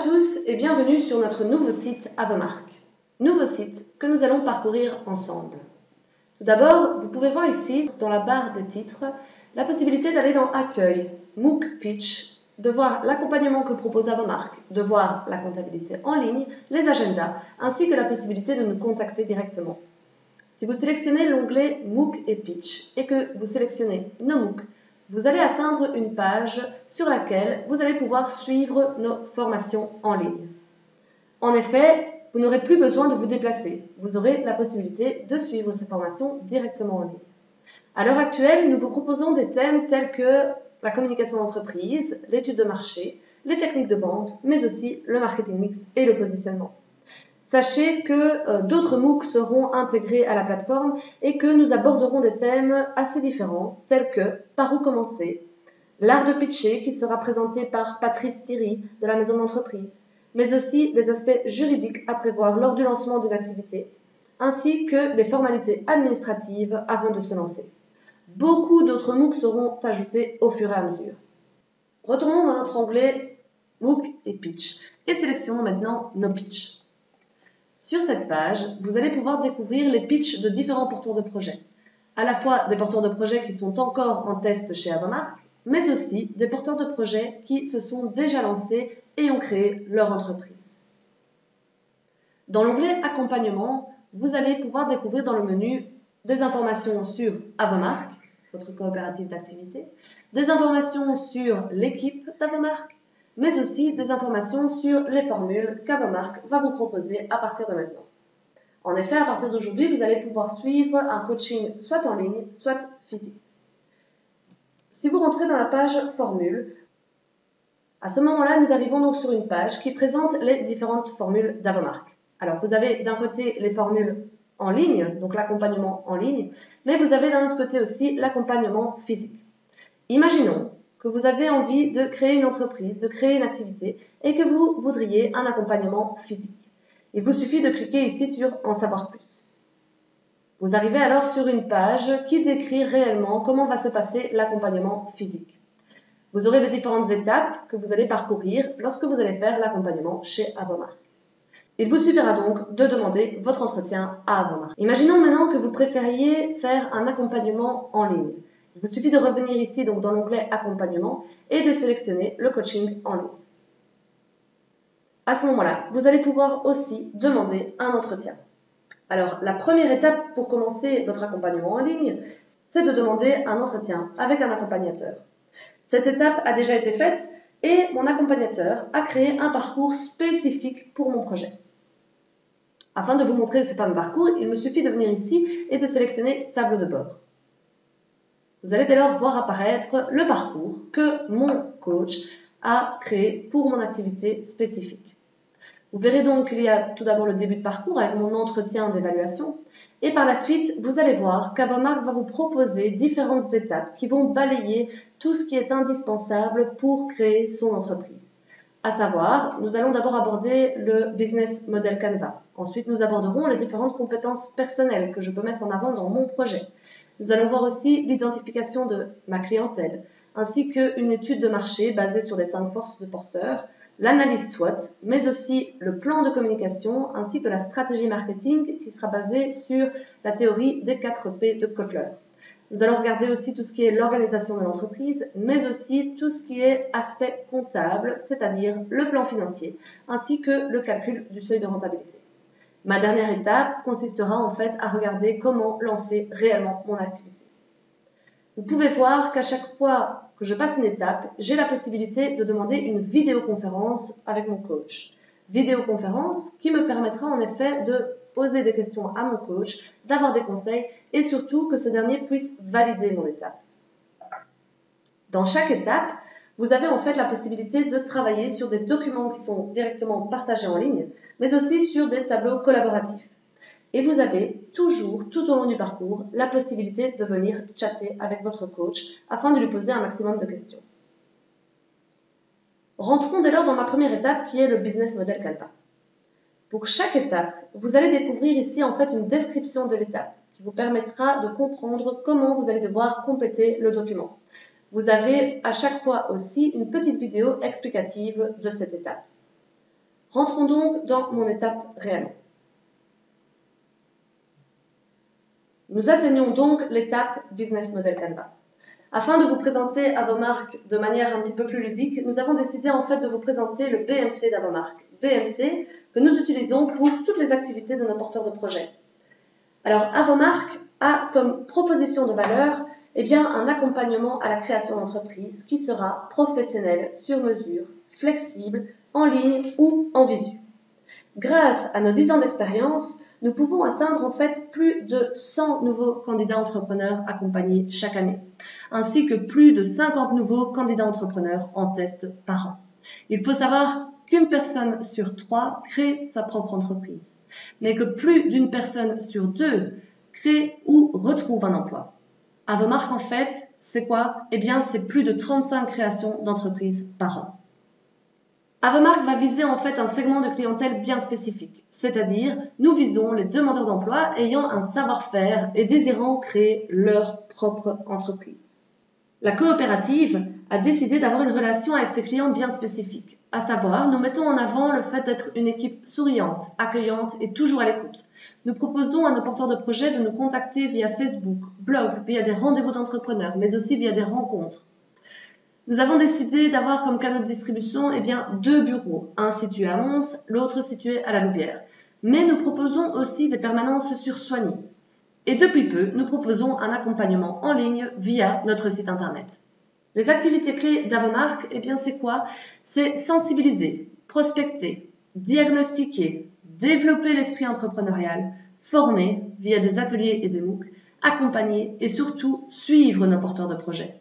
tous et bienvenue sur notre nouveau site Avomark. Nouveau site que nous allons parcourir ensemble. Tout d'abord, vous pouvez voir ici, dans la barre des titres, la possibilité d'aller dans Accueil, MOOC Pitch, de voir l'accompagnement que propose Avomark, de voir la comptabilité en ligne, les agendas, ainsi que la possibilité de nous contacter directement. Si vous sélectionnez l'onglet MOOC et Pitch et que vous sélectionnez nos MOOC, vous allez atteindre une page sur laquelle vous allez pouvoir suivre nos formations en ligne. En effet, vous n'aurez plus besoin de vous déplacer. Vous aurez la possibilité de suivre ces formations directement en ligne. À l'heure actuelle, nous vous proposons des thèmes tels que la communication d'entreprise, l'étude de marché, les techniques de vente, mais aussi le marketing mix et le positionnement. Sachez que d'autres MOOC seront intégrés à la plateforme et que nous aborderons des thèmes assez différents, tels que par où commencer, l'art de pitcher qui sera présenté par Patrice Thierry de la maison d'entreprise, mais aussi les aspects juridiques à prévoir lors du lancement d'une activité, ainsi que les formalités administratives avant de se lancer. Beaucoup d'autres MOOC seront ajoutés au fur et à mesure. Retournons dans notre onglet MOOC et Pitch et sélectionnons maintenant nos pitchs. Sur cette page, vous allez pouvoir découvrir les pitchs de différents porteurs de projets, à la fois des porteurs de projets qui sont encore en test chez Avomark, mais aussi des porteurs de projets qui se sont déjà lancés et ont créé leur entreprise. Dans l'onglet Accompagnement, vous allez pouvoir découvrir dans le menu des informations sur Avomark, votre coopérative d'activité, des informations sur l'équipe d'Avomark, mais aussi des informations sur les formules qu'Avomark va vous proposer à partir de maintenant. En effet, à partir d'aujourd'hui, vous allez pouvoir suivre un coaching soit en ligne, soit physique. Si vous rentrez dans la page formule, à ce moment-là, nous arrivons donc sur une page qui présente les différentes formules d'Avomark. Alors, vous avez d'un côté les formules en ligne, donc l'accompagnement en ligne, mais vous avez d'un autre côté aussi l'accompagnement physique. Imaginons que vous avez envie de créer une entreprise, de créer une activité et que vous voudriez un accompagnement physique. Il vous suffit de cliquer ici sur « En savoir plus ». Vous arrivez alors sur une page qui décrit réellement comment va se passer l'accompagnement physique. Vous aurez les différentes étapes que vous allez parcourir lorsque vous allez faire l'accompagnement chez Avomark. Il vous suffira donc de demander votre entretien à Avomark. Imaginons maintenant que vous préfériez faire un accompagnement en ligne. Il vous suffit de revenir ici donc dans l'onglet Accompagnement et de sélectionner le coaching en ligne. À ce moment-là, vous allez pouvoir aussi demander un entretien. Alors, la première étape pour commencer votre accompagnement en ligne, c'est de demander un entretien avec un accompagnateur. Cette étape a déjà été faite et mon accompagnateur a créé un parcours spécifique pour mon projet. Afin de vous montrer ce fameux parcours, il me suffit de venir ici et de sélectionner tableau de bord. Vous allez dès lors voir apparaître le parcours que mon coach a créé pour mon activité spécifique. Vous verrez donc qu'il y a tout d'abord le début de parcours avec mon entretien d'évaluation et par la suite, vous allez voir qu'Avomark va vous proposer différentes étapes qui vont balayer tout ce qui est indispensable pour créer son entreprise. À savoir, nous allons d'abord aborder le Business Model Canva. Ensuite, nous aborderons les différentes compétences personnelles que je peux mettre en avant dans mon projet. Nous allons voir aussi l'identification de ma clientèle, ainsi qu'une étude de marché basée sur les 5 forces de porteur, l'analyse SWOT, mais aussi le plan de communication, ainsi que la stratégie marketing qui sera basée sur la théorie des 4 P de Kotler. Nous allons regarder aussi tout ce qui est l'organisation de l'entreprise, mais aussi tout ce qui est aspect comptable, c'est-à-dire le plan financier, ainsi que le calcul du seuil de rentabilité. Ma dernière étape consistera en fait à regarder comment lancer réellement mon activité. Vous pouvez voir qu'à chaque fois que je passe une étape, j'ai la possibilité de demander une vidéoconférence avec mon coach. Vidéoconférence qui me permettra en effet de poser des questions à mon coach, d'avoir des conseils et surtout que ce dernier puisse valider mon étape. Dans chaque étape, vous avez en fait la possibilité de travailler sur des documents qui sont directement partagés en ligne, mais aussi sur des tableaux collaboratifs. Et vous avez toujours, tout au long du parcours, la possibilité de venir chatter avec votre coach afin de lui poser un maximum de questions. Rentrons dès lors dans ma première étape qui est le Business Model Canva. Pour chaque étape, vous allez découvrir ici en fait une description de l'étape qui vous permettra de comprendre comment vous allez devoir compléter le document. Vous avez à chaque fois aussi une petite vidéo explicative de cette étape. Rentrons donc dans mon étape réellement. Nous atteignons donc l'étape Business Model Canva. Afin de vous présenter Avomark de manière un petit peu plus ludique, nous avons décidé en fait de vous présenter le BMC d'Avomark. BMC que nous utilisons pour toutes les activités de nos porteurs de projets. Alors Avomark a comme proposition de valeur un accompagnement à la création d'entreprise qui sera professionnel, sur mesure, flexible, en ligne ou en visu. Grâce à nos 10 ans d'expérience, nous pouvons atteindre en fait plus de 100 nouveaux candidats entrepreneurs accompagnés chaque année, ainsi que plus de 50 nouveaux candidats entrepreneurs en test par an. Il faut savoir qu'une personne sur 3 crée sa propre entreprise, mais que plus d'une personne sur 2 crée ou retrouve un emploi. Avomark, en fait, c'est quoi? C'est plus de 35 créations d'entreprises par an. Avomark va viser en fait un segment de clientèle bien spécifique, c'est-à-dire nous visons les demandeurs d'emploi ayant un savoir-faire et désirant créer leur propre entreprise. La coopérative a décidé d'avoir une relation avec ses clients bien spécifique, à savoir nous mettons en avant le fait d'être une équipe souriante, accueillante et toujours à l'écoute. Nous proposons à nos porteurs de projets de nous contacter via Facebook, blog, via des rendez-vous d'entrepreneurs, mais aussi via des rencontres. Nous avons décidé d'avoir comme canal de distribution 2 bureaux, un situé à Mons, l'autre situé à la Louvière. Mais nous proposons aussi des permanences sur Soigny. Et depuis peu, nous proposons un accompagnement en ligne via notre site internet. Les activités clés d'Avomark, c'est quoi? C'est sensibiliser, prospecter, diagnostiquer, développer l'esprit entrepreneurial, former via des ateliers et des MOOC, accompagner et surtout suivre nos porteurs de projets.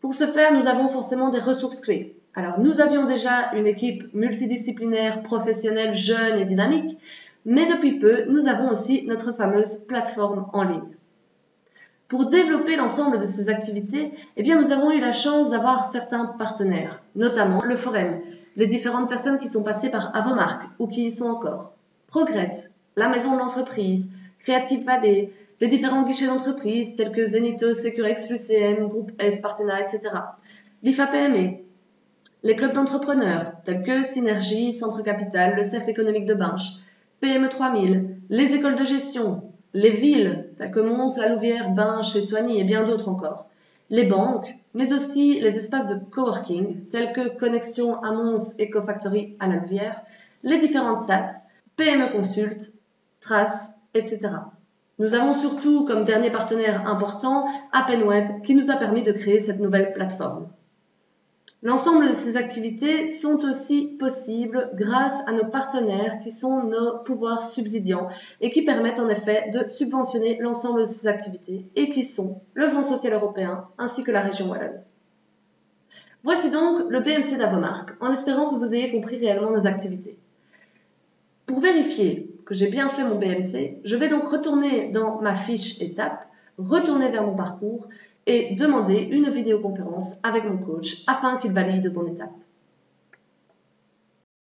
Pour ce faire, nous avons forcément des ressources clés. Alors, nous avions déjà une équipe multidisciplinaire, professionnelle, jeune et dynamique, mais depuis peu, nous avons aussi notre fameuse plateforme en ligne. Pour développer l'ensemble de ces activités, nous avons eu la chance d'avoir certains partenaires, notamment le Forum, les différentes personnes qui sont passées par Avomark ou qui y sont encore, Progress, la maison de l'entreprise, Creative Valley, les différents guichets d'entreprise tels que Zenito, Securex, UCM, Groupe S, Partena, etc. L'IFA-PME, les clubs d'entrepreneurs tels que Synergie, Centre Capital, le Cercle économique de Binche, PME 3000, les écoles de gestion, les villes telles que Mons, La Louvière, Binche et Soigny et bien d'autres encore, les banques, mais aussi les espaces de coworking tels que Connexion à Mons et Cofactory à La Louvière, les différentes SAS, PME Consult, Trace, etc. Nous avons surtout comme dernier partenaire important AppenWeb qui nous a permis de créer cette nouvelle plateforme. L'ensemble de ces activités sont aussi possibles grâce à nos partenaires qui sont nos pouvoirs subsidiants et qui permettent en effet de subventionner l'ensemble de ces activités et qui sont le Fonds social européen ainsi que la région Wallonne. Voici donc le BMC d'Avomark en espérant que vous ayez compris réellement nos activités. Pour vérifier que j'ai bien fait mon BMC, je vais donc retourner dans ma fiche étape, retourner vers mon parcours et demander une vidéoconférence avec mon coach afin qu'il valide mon étape.